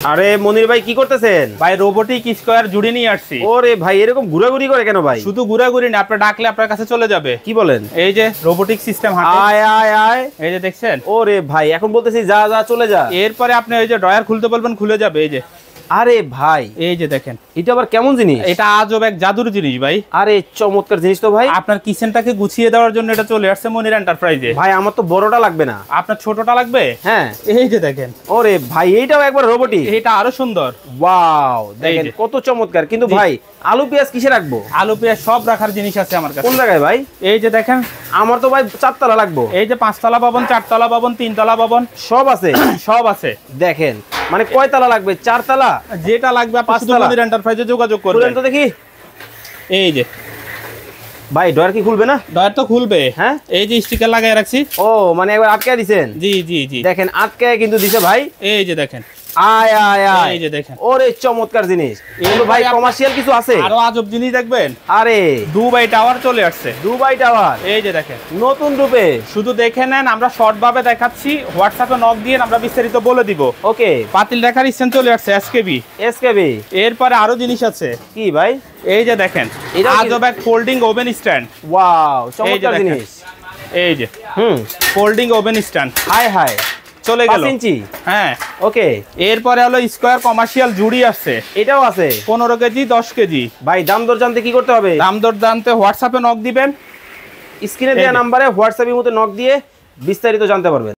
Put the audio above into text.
আরে মনির ভাই কি করতেছেন? ভাই রোবোটিক স্কয়ার জুড়ে নিয়ে আসছি। ওরে ভাই এরকম ঘুরাঘুরি করে কেন ভাই? শুধু ঘুরাঘুরি না, আপনি ডাকলে আপনার কাছে চলে যাবে। কি বলেন? এই যে রোবোটিক সিস্টেম হাতে, আয় আয় আয়, এই যে দেখছেন। ওরে ভাই এখন বলতেছি যা যা চলে যা। এরপরে আপনি ওই যে ড্রয়ার খুলতে বলবেন, খুলে যাবে। এই যে আরে ভাই এই যে দেখেন, এটা আবার কেমন জিনিস? এটা আজব এক জাদুর জিনিস ভাই। আরে চমৎকার জিনিস তো ভাই। আপনার কিচেনটাকে গুছিয়ে দেওয়ার জন্য এটা চলে আসছে মনির এন্টারপ্রাইজে। ভাই আমার তো বড়টা লাগবে না, আপনার ছোটটা লাগবে? হ্যাঁ এই যে দেখেন। ওরে ভাই এইটাও একবার রোবটই। এটা আরো সুন্দর। ওয়াও দেখেন যে। কত চমৎকার। কিন্তু ভাই আলু পেঁয়াজ কিসে রাখবো? আলু পেঁয়াজ সব রাখার জিনিস আছে আমার কাছে। কোন জায়গায় ভাই? এই যে দেখেন, আমার তো ভাই 4 তলা লাগবো। এই যে 5 তলা ভবন, 4 তলা ভবন, 3 তলা ভবন সব আছে। সব আছে। দেখেন মানে কয় তলা লাগবে? 4 তলা? যেটা লাগবে আপনি 5 শুধু তলা? মনির এন্টারপ্রাইজে যোগাযোগ খুলেন করবেন। তো দেখি। এই যে ভাই ডয়ার কি খুলবে না? ডয়ার তো খুলবে। হ্যাঁ এই যে স্টিকার লাগায় রাখছি। ও মানে একবার আটকে দিছেন? জি জি জি, দেখেন আটকে কিন্তু দিছে ভাই। এই যে দেখেন। আয় আয় আয়, এই যে দেখেন। ওরে চমৎকার জিনিস। এগুলো ভাই কমার্শিয়াল কিছু আছে? আরো আজব জিনিস দেখবেন। আরে দুবাই টাওয়ার চলে আসছে। দুবাই টাওয়ার এই যে দেখেন, নতুন রূপে। শুধু দেখে নেন, আমরা শর্ট ভাবে দেখাচ্ছি, হোয়াটসঅ্যাপে নক দিয়ে আমরা বিস্তারিত বলে দিব। ওকে পাতিল রাখার স্ট্যান্ড চলে আসছে এসকেবি। এসকেবি এরপরে আরো জিনিস আছে। কি ভাই? এই যে দেখেন, এটা কি? আজব এক ফোল্ডিং ওভেন স্ট্যান্ড। ওয়াও এই যে চমৎকার দেখেন। জিনিস। এই যে folding oven stand high high চলে গেল। 5 ইঞ্চি। হ্যাঁ, ওকে এরপরে হলো স্কয়ার কমার্শিয়াল জুড়ি আসছে। এটাও আছে 15 কেজি 10 কেজি। ভাই। দাম দর জানতে কি করতে হবে? দাম দর জানতে হোয়াটসঅ্যাপে নক দিবেন। স্ক্রিনে দেওয়া নাম্বারে হোয়াটসঅ্যাপের মধ্যে নক দিয়ে বিস্তারিত জানতে পারবেন।